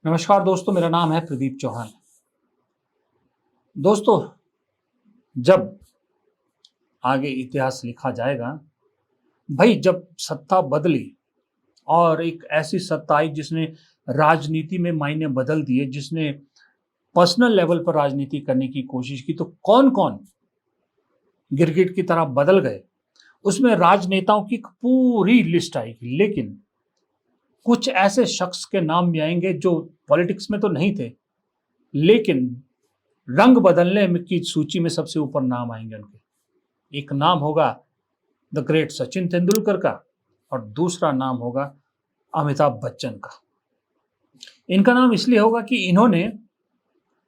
नमस्कार दोस्तों, मेरा नाम है प्रदीप चौहान। दोस्तों, जब आगे इतिहास लिखा जाएगा, भाई जब सत्ता बदली और एक ऐसी सत्ता आई जिसने राजनीति में मायने बदल दिए, जिसने पर्सनल लेवल पर राजनीति करने की कोशिश की, तो कौन-कौन गिरगिट की तरह बदल गए, उसमें राजनेताओं की एक पूरी लिस्ट आएगी। लेकिन कुछ ऐसे शख्स के नाम भी आएंगे जो पॉलिटिक्स में तो नहीं थे, लेकिन रंग बदलने की सूची में सबसे ऊपर नाम आएंगे उनके। एक नाम होगा द ग्रेट सचिन तेंदुलकर का और दूसरा नाम होगा अमिताभ बच्चन का। इनका नाम इसलिए होगा कि इन्होंने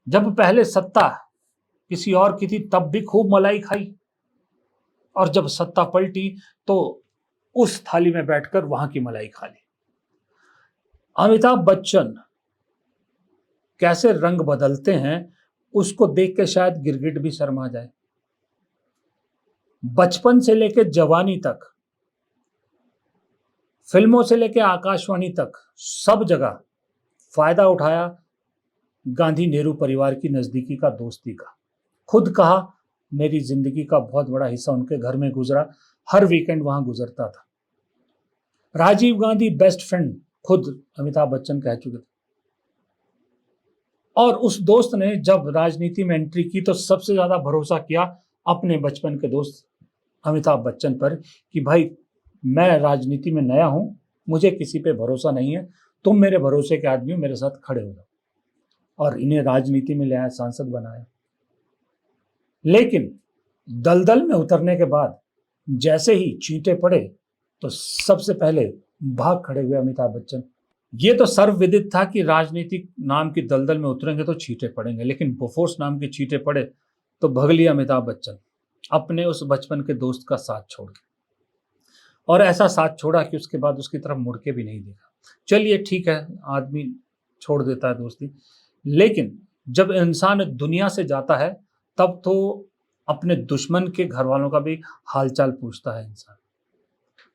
जब पहले सत्ता किसी और की थी तब भी खूब मलाई खाई, और जब सत्ता पलटी तो उस थाली में बैठकर वहां की मलाई खा ली। अमिताभ बच्चन कैसे रंग बदलते हैं उसको देख के शायद गिरगिट भी शर्मा जाए। बचपन से लेकर जवानी तक, फिल्मों से लेकर आकाशवाणी तक, सब जगह फायदा उठाया गांधी नेहरू परिवार की नजदीकी का, दोस्ती का। खुद कहा, मेरी जिंदगी का बहुत बड़ा हिस्सा उनके घर में गुजरा, हर वीकेंड वहां गुजरता था। राजीव गांधी बेस्ट फ्रेंड खुद अमिताभ बच्चन कह चुके थे। और उस दोस्त ने जब राजनीति में एंट्री की तो सबसे ज्यादा भरोसा किया अपने बचपन के दोस्त अमिताभ बच्चन पर कि भाई मैं राजनीति में नया हूं, मुझे किसी पे भरोसा नहीं है, तुम मेरे भरोसे के आदमी हो, मेरे साथ खड़े हो जाओ। और इन्हें राजनीति में ले आया, सांसद बनाया। लेकिन दलदल में उतरने के बाद जैसे ही चींटे पड़े तो सबसे पहले भाग खड़े हुए अमिताभ बच्चन। ये तो सर्वविदित था कि राजनीतिक नाम की दलदल में उतरेंगे तो चींटे पड़ेंगे, लेकिन बोफोर्स नाम के चींटे पड़े तो भग लिया अमिताभ बच्चन अपने उस बचपन के दोस्त का साथ छोड़ के। और ऐसा साथ छोड़ा कि उसके बाद उसकी तरफ मुड़ के भी नहीं देखा। चलिए ठीक है, आदमी छोड़ देता है दोस्ती, लेकिन जब इंसान दुनिया से जाता है तब तो अपने दुश्मन के घर वालों का भी हालचाल पूछता है इंसान।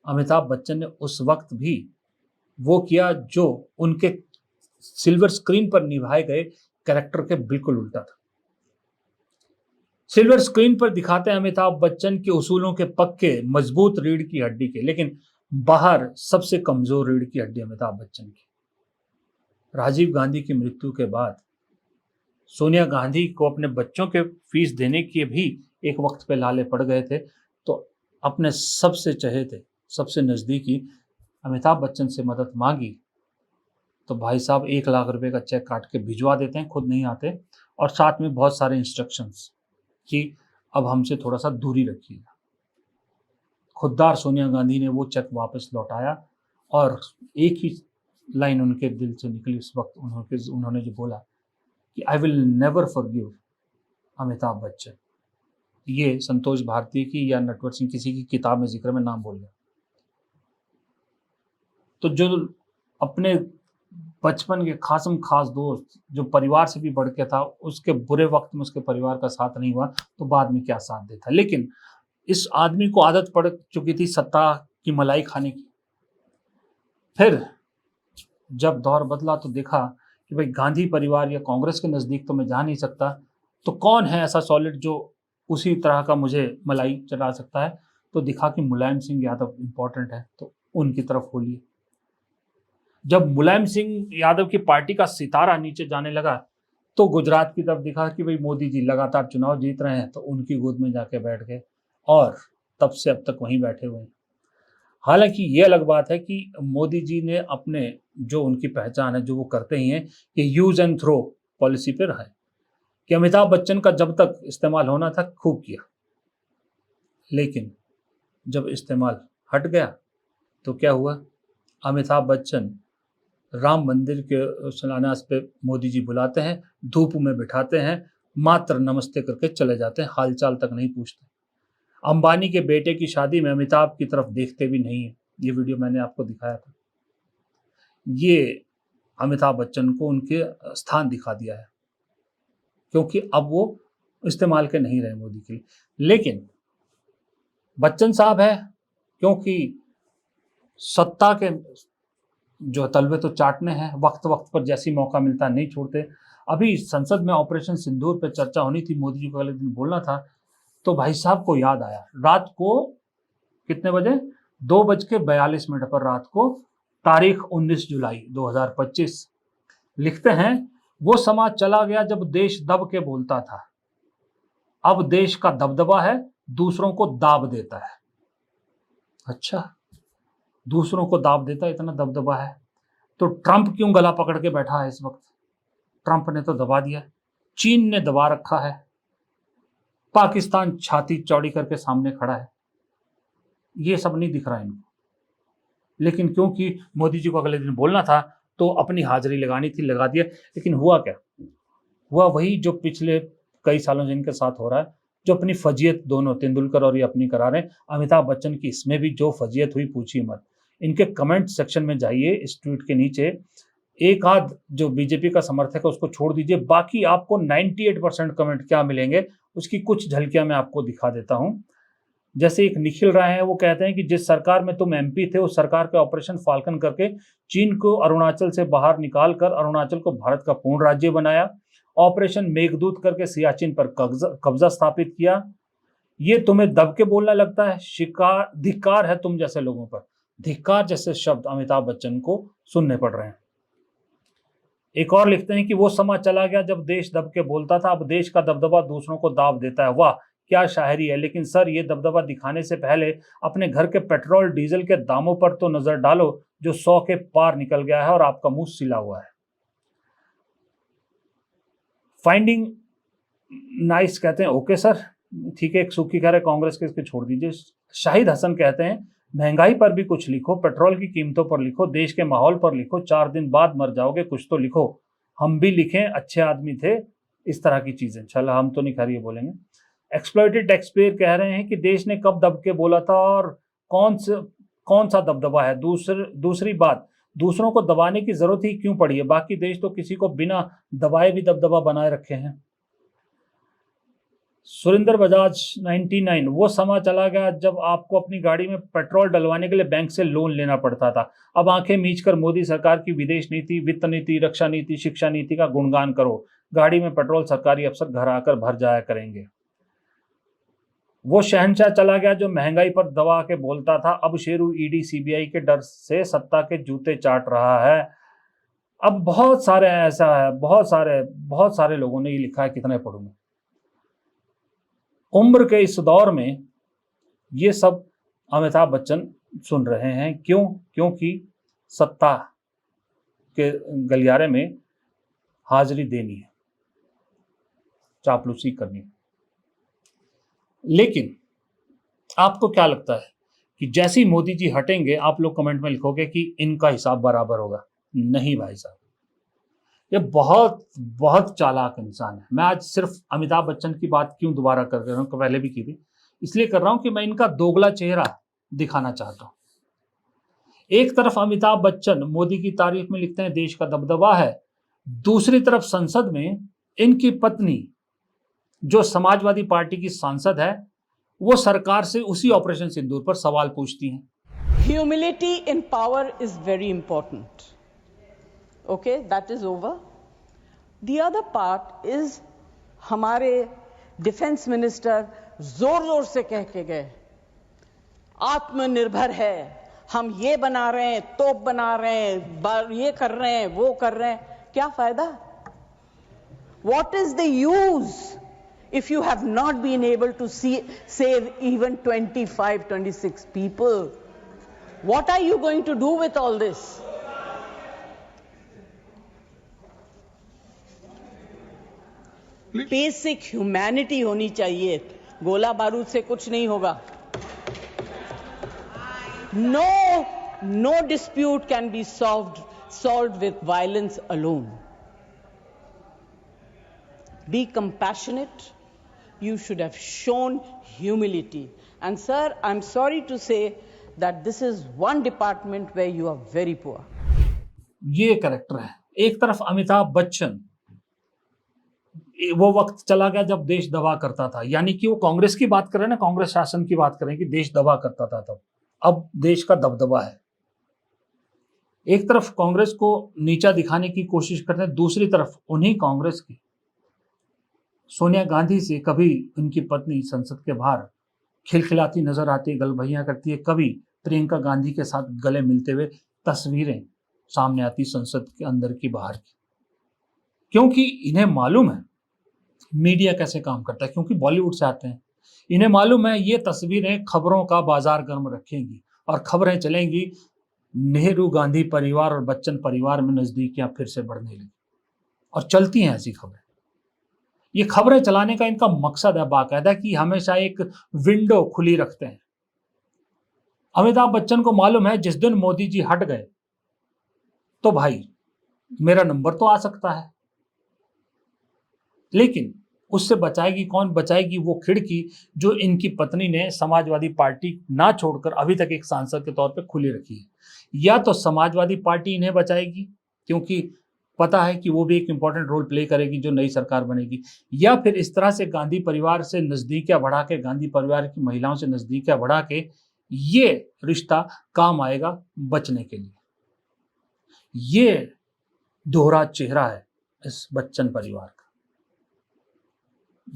अमिताभ बच्चन ने उस वक्त भी वो किया जो उनके सिल्वर स्क्रीन पर निभाए गए कैरेक्टर के बिल्कुल उल्टा था। सिल्वर स्क्रीन पर दिखाते हैं अमिताभ बच्चन के उसूलों के पक्के मजबूत रीढ़ की हड्डी के, लेकिन बाहर सबसे कमजोर रीढ़ की हड्डी अमिताभ बच्चन की। राजीव गांधी की मृत्यु के बाद सोनिया गांधी को अपने बच्चों के फीस देने के भी एक वक्त पे लाले पड़ गए थे, तो अपने सबसे चहेते, सबसे नजदीकी अमिताभ बच्चन से मदद मांगी तो भाई साहब 1 लाख रुपए का चेक काट के भिजवा देते हैं, खुद नहीं आते, और साथ में बहुत सारे इंस्ट्रक्शंस कि अब हमसे थोड़ा सा दूरी रखिएगा। खुददार सोनिया गांधी ने वो चेक वापस लौटाया और एक ही लाइन उनके दिल से निकली उस वक्त, उन्होंने जो बोला कि I will never forgive Amitabh Bachchan. ये संतोष भारती की या नटवर सिंह किसी की किताब में जिक्र में नाम बोल गया। तो जो अपने बचपन के खासम खास दोस्त, जो परिवार से भी बढ़ के था, उसके बुरे वक्त में उसके परिवार का साथ नहीं हुआ तो बाद में क्या साथ देता। लेकिन इस आदमी को आदत पड़ चुकी थी सत्ता की मलाई खाने की। फिर जब दौर बदला तो देखा कि भाई गांधी परिवार या कांग्रेस के नजदीक तो मैं जा नहीं सकता, तो कौन है ऐसा सॉलिड जो उसी तरह का मुझे मलाई चला सकता है। तो दिखा कि मुलायम सिंह यादव इंपॉर्टेंट है, तो उनकी तरफ हो लिए। जब मुलायम सिंह यादव की पार्टी का सितारा नीचे जाने लगा तो गुजरात की तरफ दिखा कि भाई मोदी जी लगातार चुनाव जीत रहे हैं, तो उनकी गोद में जाके बैठ गए और तब से अब तक वहीं बैठे हुए हैं। हालांकि ये अलग बात है कि मोदी जी ने अपने जो उनकी पहचान है, जो वो करते ही हैं कि यूज एंड थ्रो पॉलिसी पे रहा है, कि अमिताभ बच्चन का जब तक इस्तेमाल होना था खूब किया, लेकिन जब इस्तेमाल हट गया तो क्या हुआ। अमिताभ बच्चन राम मंदिर के शिलान्यास पे मोदी जी बुलाते हैं, धूप में बिठाते हैं, मात्र नमस्ते करके चले जाते हैं, हालचाल तक नहीं पूछते। अंबानी के बेटे की शादी में अमिताभ की तरफ देखते भी नहीं है। ये वीडियो मैंने आपको दिखाया था। ये अमिताभ बच्चन को उनके स्थान दिखा दिया है, क्योंकि अब वो इस्तेमाल के नहीं रहे मोदी के लिए। लेकिन बच्चन साहब है, क्योंकि सत्ता के जो तलवे तो चाटने हैं, वक्त वक्त पर जैसी मौका मिलता है नहीं छोड़ते। अभी संसद में ऑपरेशन सिंदूर पे चर्चा होनी थी, मोदी जी को अगले दिन बोलना था, तो भाई साहब को याद आया रात को कितने बजे, 2:42 पर रात को, तारीख 19 जुलाई 2025, लिखते हैं वो समा चला गया जब देश दब के बोलता था, अब देश का दबदबा है दूसरों को दाब देता है। अच्छा, दूसरों को दाब देता है, इतना दबदबा है, तो ट्रंप क्यों गला पकड़ के बैठा है इस वक्त? ट्रंप ने तो दबा दिया, चीन ने दबा रखा है, पाकिस्तान छाती चौड़ी करके सामने खड़ा है, ये सब नहीं दिख रहा है इनको। लेकिन क्योंकि मोदी जी को अगले दिन बोलना था तो अपनी हाजिरी लगानी थी, लगा दिया। लेकिन हुआ क्या? हुआ वही जो पिछले कई सालों से इनके साथ हो रहा है, जो अपनी फजीयत दोनों तेंदुलकर और ये अपनी करा रहे हैं। अमिताभ बच्चन की इसमें भी जो फजीयत हुई पूछिए मत। इनके कमेंट सेक्शन में जाइए, इस ट्वीट के नीचे एक आध जो बीजेपी का समर्थक है उसको छोड़ दीजिए, बाकी आपको 98% कमेंट क्या मिलेंगे उसकी कुछ झलकियां मैं आपको दिखा देता हूं। जैसे एक निखिल राय है, वो कहते हैं कि जिस सरकार में तुम एमपी थे उस सरकार के ऑपरेशन फाल्कन करके चीन को अरुणाचल से बाहर निकाल कर अरुणाचल को भारत का पूर्ण राज्य बनाया, ऑपरेशन मेघदूत करके सियाचिन पर कब्जा स्थापित किया। ये तुम्हें दब के बोलना लगता है? शिकार धिक्कार है तुम जैसे लोगों पर। धिक्कार जैसे शब्द अमिताभ बच्चन को सुनने पड़ रहे हैं। एक और लिखते हैं कि वो समा चला गया जब देश दब के बोलता था, अब देश का दबदबा दूसरों को दाब देता है। वाह क्या शायरी है। लेकिन सर, ये दबदबा दिखाने से पहले अपने घर के पेट्रोल डीजल के दामों पर तो नजर डालो जो 100 के पार निकल गया है और आपका मुंह सिला हुआ है। फाइंडिंग नाइस कहते हैं ओके सर, ठीक है। एक सुखी कह रहे कांग्रेस के, इसके छोड़ दीजिए। शाहिद हसन कहते हैं महंगाई पर भी कुछ लिखो, पेट्रोल की कीमतों पर लिखो, देश के माहौल पर लिखो, 4 दिन बाद मर जाओगे कुछ तो लिखो, हम भी लिखें अच्छे आदमी थे, इस तरह की चीजें। चलो हम तो नहीं खा रही, बोलेंगे। एक्सप्लॉइटेड टैक्सपेयर कह रहे हैं कि देश ने कब दब के बोला था और कौन सा दबदबा है। दूसरी बात, दूसरों को दबाने की जरूरत ही क्यों पड़ी है? बाकी देश तो किसी को बिना दबाए भी दबदबा बनाए रखे हैं। सुरेंद्र बजाज 99, वो समा चला गया जब आपको अपनी गाड़ी में पेट्रोल डलवाने के लिए बैंक से लोन लेना पड़ता था। अब आंखें मीचकर मोदी सरकार की विदेश नीति, वित्त नीति, रक्षा नीति, शिक्षा नीति का गुणगान करो। गाड़ी में पेट्रोल सरकारी अफसर घर आकर भर जाया करेंगे। वो शहंशाह चला गया जो महंगाई पर दबा के बोलता था, अब शेरू ईडी सीबीआई के डर से सत्ता के जूते चाट रहा है। अब बहुत सारे ऐसा है, बहुत सारे लोगों ने ये लिखा है, कितने पढ़ूं। उम्र के इस दौर में ये सब अमिताभ बच्चन सुन रहे हैं। क्यों? क्योंकि सत्ता के गलियारे में हाजिरी देनी है, चापलूसी करनी है। लेकिन आपको क्या लगता है कि जैसे ही मोदी जी हटेंगे आप लोग कमेंट में लिखोगे कि इनका हिसाब बराबर होगा? नहीं भाई साहब, ये बहुत बहुत चालाक इंसान है। मैं आज सिर्फ अमिताभ बच्चन की बात क्यों दोबारा कर रहा हूँ, पहले भी की थी, इसलिए कर रहा हूं कि मैं इनका दोगला चेहरा दिखाना चाहता हूं। एक तरफ अमिताभ बच्चन मोदी की तारीफ में लिखते हैं देश का दबदबा है, दूसरी तरफ संसद में इनकी पत्नी जो समाजवादी पार्टी की सांसद है वो सरकार से उसी ऑपरेशन सिंदूर पर सवाल पूछती हैं। Humility in power is very important. Okay, that is over. The other part is हमारे डिफेंस मिनिस्टर जोर जोर से कह के गए आत्मनिर्भर है, हम ये बना रहे हैं, तोप बना रहे हैं, ये कर रहे हैं, वो कर रहे हैं। क्या फायदा? What is the use if you have not been able to save even 25, 26 people? What are you going to do with all this? Basic humanity होनी चाहिए। गोला बारूद से कुछ नहीं होगा। No dispute can be solved with violence alone. Be compassionate. You should have shown humility. And sir, I'm sorry to say that this is one department where you are very poor. ये character है। एक तरफ अमिताभ बच्चन, वो वक्त चला गया जब देश दबा करता था, यानी कि वो कांग्रेस की बात कर रहे हैं ना, कांग्रेस शासन की बात करें कि देश दबा करता था तब, अब देश का दबदबा है। एक तरफ कांग्रेस को नीचा दिखाने की कोशिश करते हैं, दूसरी तरफ उन्हीं कांग्रेस की सोनिया गांधी से कभी उनकी पत्नी संसद के बाहर खिलखिलाती नजर आती है, गलभैया करती है, कभी प्रियंका गांधी के साथ गले मिलते हुए तस्वीरें सामने आती संसद के अंदर की बाहर की। क्योंकि इन्हें मालूम है मीडिया कैसे काम करता है, क्योंकि बॉलीवुड से आते हैं। इन्हें मालूम है ये तस्वीरें खबरों का बाजार गर्म रखेंगी और खबरें चलेंगी, नेहरू गांधी परिवार और बच्चन परिवार में नजदीकियां फिर से बढ़ने लगी, और चलती हैं ऐसी खबरें। ये खबरें चलाने का इनका मकसद है बाकायदा कि हमेशा एक विंडो खुली रखते हैं। अमिताभ बच्चन को मालूम है जिस दिन मोदी जी हट गए तो भाई मेरा नंबर तो आ सकता है, लेकिन उससे बचाएगी कौन? बचाएगी वो खिड़की जो इनकी पत्नी ने समाजवादी पार्टी ना छोड़कर अभी तक एक सांसद के तौर पे खुली रखी है। या तो समाजवादी पार्टी इन्हें बचाएगी क्योंकि पता है कि वो भी एक इंपॉर्टेंट रोल प्ले करेगी जो नई सरकार बनेगी, या फिर इस तरह से गांधी परिवार से नजदीकियां बढ़ा के, गांधी परिवार की महिलाओं से नजदीकियां बढ़ा के ये रिश्ता काम आएगा बचने के लिए। ये दोहरा चेहरा है इस बच्चन परिवार का।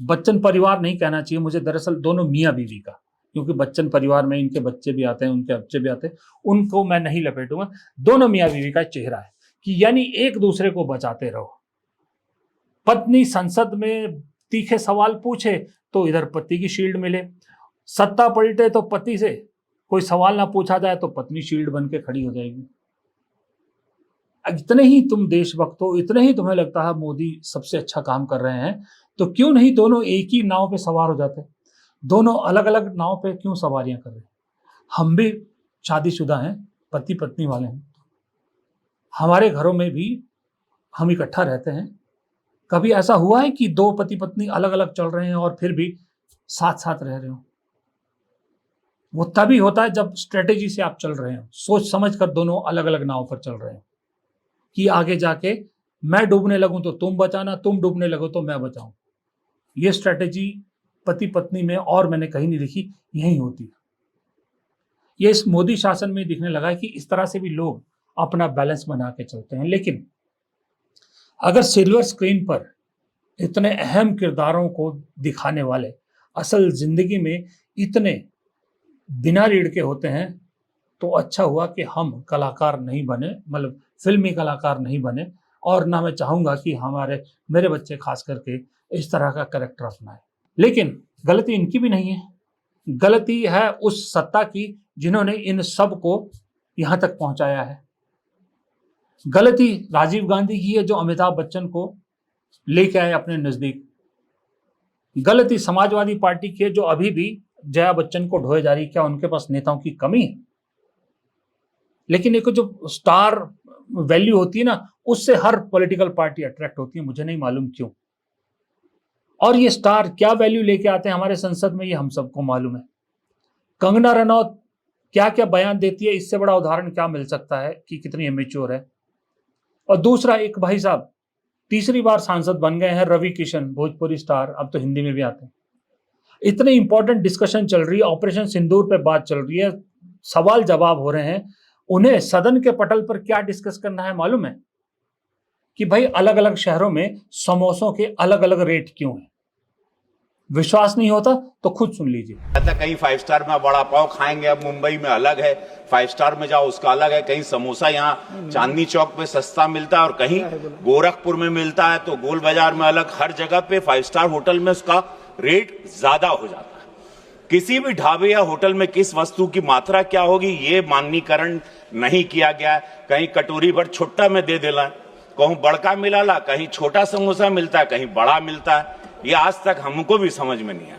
बच्चन परिवार नहीं कहना चाहिए मुझे, दरअसल दोनों मियां बीवी का, क्योंकि बच्चन परिवार में इनके बच्चे भी आते हैं, उनके बच्चे भी आते हैं, उनको मैं नहीं लपेटूंगा। दोनों मियां बीवी का चेहरा है कि यानी एक दूसरे को बचाते रहो। पत्नी संसद में तीखे सवाल पूछे तो इधर पति की शील्ड मिले, सत्ता पलटे तो पति से कोई सवाल ना पूछा जाए तो पत्नी शील्ड बन के खड़ी हो जाएगी। इतने ही तुम देशभक्त हो, इतने ही तुम्हें लगता है मोदी सबसे अच्छा काम कर रहे हैं, तो क्यों नहीं दोनों एक ही नाव पे सवार हो जाते? दोनों अलग अलग नाव पे क्यों सवारियां कर रहे हैं? हम भी शादीशुदा हैं, पति पत्नी वाले हैं, हमारे घरों में भी हम इकट्ठा रहते हैं। कभी ऐसा हुआ है कि दो पति पत्नी अलग अलग चल रहे हैं और फिर भी साथ साथ रह रहे हो? वो तभी होता है जब स्ट्रेटेजी से आप चल रहे हो, सोच समझ कर दोनों अलग अलग नाव पर चल रहे हो कि आगे जाके मैं डूबने लगूं तो तुम बचाना, तुम डूबने लगो तो मैं बचाऊं। ये स्ट्रेटेजी पति पत्नी में और मैंने कहीं नहीं देखी, यही होती है। ये इस मोदी शासन में दिखने लगा है कि इस तरह से भी लोग अपना बैलेंस बना के चलते हैं। लेकिन अगर सिल्वर स्क्रीन पर इतने अहम किरदारों को दिखाने वाले असल जिंदगी में इतने बिना रीढ़ के होते हैं तो अच्छा हुआ कि हम कलाकार नहीं बने, मतलब फिल्मी कलाकार नहीं बने, और ना मैं चाहूंगा कि मेरे बच्चे खास करके इस तरह का कैरेक्टर अपनाए। लेकिन गलती इनकी भी नहीं है, गलती है उस सत्ता की जिन्होंने इन सब को यहां तक पहुंचाया है। गलती राजीव गांधी की है जो अमिताभ बच्चन को लेके आए अपने नजदीक। गलती समाजवादी पार्टी की है जो अभी भी जया बच्चन को ढोए जा रही। क्या उनके पास नेताओं की कमी है? लेकिन एक जो स्टार वैल्यू होती है ना, उससे हर पॉलिटिकल पार्टी अट्रैक्ट होती है, मुझे नहीं मालूम क्यों। और ये स्टार क्या वैल्यू लेके आते हैं हमारे संसद में, ये हम सबको मालूम है। कंगना रनौत क्या क्या बयान देती है, इससे बड़ा उदाहरण क्या मिल सकता है कि कितनी इमेच्योर है। और दूसरा, एक भाई साहब तीसरी बार सांसद बन गए हैं, रवि किशन, भोजपुरी स्टार, अब तो हिंदी में भी आते हैं। इतने इंपॉर्टेंट डिस्कशन चल रही है, ऑपरेशन सिंदूर पे बात चल रही है, सवाल जवाब हो रहे हैं, उन्हें सदन के पटल पर क्या डिस्कस करना है मालूम है? कि भाई अलग अलग शहरों में समोसों के अलग अलग रेट क्यों हैं। विश्वास नहीं होता तो खुद सुन लीजिए। कहीं 5 स्टार में बड़ा पाव खाएंगे, अब मुंबई में अलग है, 5 स्टार में जाओ उसका अलग है, कहीं समोसा यहाँ चांदनी चौक पे सस्ता मिलता है और कहीं गोरखपुर में मिलता है, तो गोल बाजार में अलग, हर जगह पे 5 स्टार होटल में उसका रेट ज्यादा हो जाता है। किसी भी ढाबे या होटल में किस वस्तु की मात्रा क्या होगी ये माननीकरण नहीं किया गया है। कहीं कटोरी भर छुट्टा में दे देला, कहूं बड़का मिलाला, कहीं छोटा समोसा मिलता है, कहीं बड़ा मिलता है। ये आज तक हमको भी समझ में नहीं आया।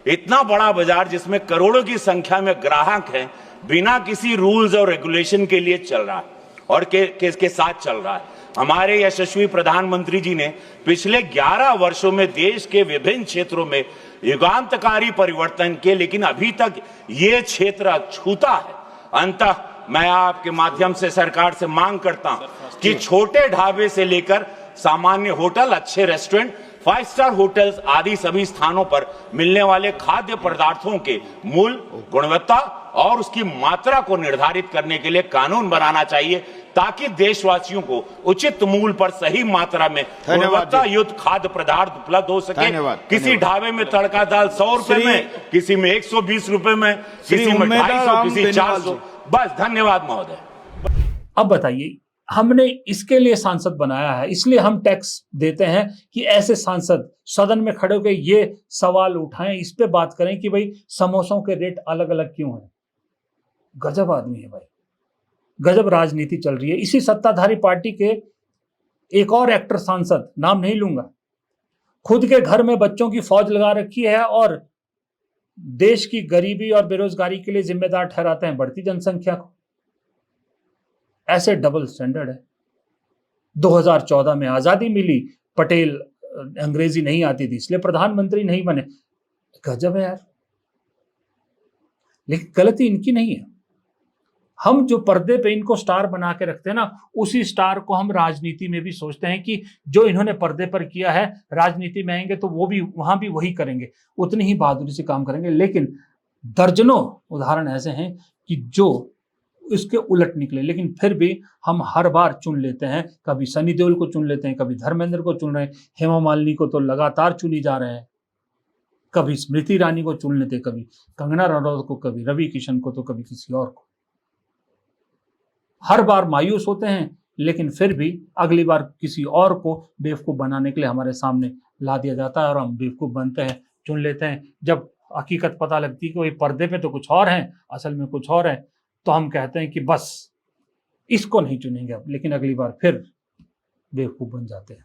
इतना बड़ा बाजार जिसमें करोड़ों की संख्या में ग्राहक हैं, बिना किसी रूल्स और रेगुलेशन के लिए चल रहा है और के साथ चल रहा है। हमारे यशस्वी प्रधानमंत्री जी ने पिछले 11 वर्षों में देश के विभिन्न क्षेत्रों में युगांतकारी परिवर्तन किए, लेकिन अभी तक ये क्षेत्र छूता है। अंततः मैं आपके माध्यम से सरकार से मांग करता हूं कि छोटे ढाबे से लेकर सामान्य होटल, अच्छे रेस्टोरेंट, 5 स्टार होटल्स आदि सभी स्थानों पर मिलने वाले खाद्य पदार्थों के मूल्य, गुणवत्ता और उसकी मात्रा को निर्धारित करने के लिए कानून बनाना चाहिए ताकि देशवासियों को उचित मूल्य पर सही मात्रा में गुणवत्ता युक्त खाद्य पदार्थ उपलब्ध हो सके। किसी ढाबे में तड़का दाल 100 रुपए में, किसी में 120 रुपए में, किसी में 250, किसी 400। बस, धन्यवाद महोदय। अब बताइए, हमने इसके लिए सांसद बनाया है, इसलिए हम टैक्स देते हैं कि ऐसे सांसद सदन में खड़े होकर ये सवाल उठाएं, इस पे बात करें कि भाई समोसों के रेट अलग अलग क्यों हैं। गजब आदमी है भाई, गजब राजनीति चल रही है। इसी सत्ताधारी पार्टी के एक और एक्टर सांसद, नाम नहीं लूंगा, खुद के घर में बच्चों की फौज लगा रखी है और देश की गरीबी और बेरोजगारी के लिए जिम्मेदार ठहराते हैं बढ़ती जनसंख्या को। ऐसे डबल स्टैंडर्ड है। 2014 में आजादी मिली, पटेल अंग्रेजी नहीं आती थी इसलिए प्रधानमंत्री नहीं बने। गजब है यार। लेकिन गलती इनकी नहीं है। हम जो पर्दे पे इनको स्टार बना के रखते हैं ना, उसी स्टार को हम राजनीति में भी सोचते हैं कि जो इन्होंने पर्दे पर किया है, राजनीति में आएंगे तो वो भी वहां भी वही करेंगे, उतनी ही बहादुरी से काम करेंगे। लेकिन दर्जनों उदाहरण ऐसे हैं कि जो इसके उलट निकले, लेकिन फिर भी हम हर बार चुन लेते हैं। कभी सनी देओल को चुन लेते हैं, कभी धर्मेंद्र को चुन रहे हैं, हेमा मालिनी को तो लगातार चुनी जा रहे हैं, कभी स्मृति ईरानी को चुन लेते, कभी कंगना रनौत को, कभी रवि किशन को, तो कभी किसी और को। हर बार मायूस होते हैं, लेकिन फिर भी अगली बार किसी और को बेवकूफ बनाने के लिए हमारे सामने ला दिया जाता है और हम बेवकूफ बनते हैं, चुन लेते हैं। जब हकीकत पता लगती है कि वही पर्दे पे तो कुछ और है, असल में कुछ और है, तो हम कहते हैं कि बस इसको नहीं चुनेंगे अब, लेकिन अगली बार फिर बेवकूफ बन जाते हैं।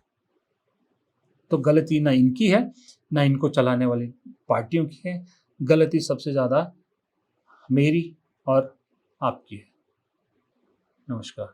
तो गलती ना इनकी है, ना इनको चलाने वाली पार्टियों की है। गलती सबसे ज्यादा मेरी और आपकी है। नमस्कार।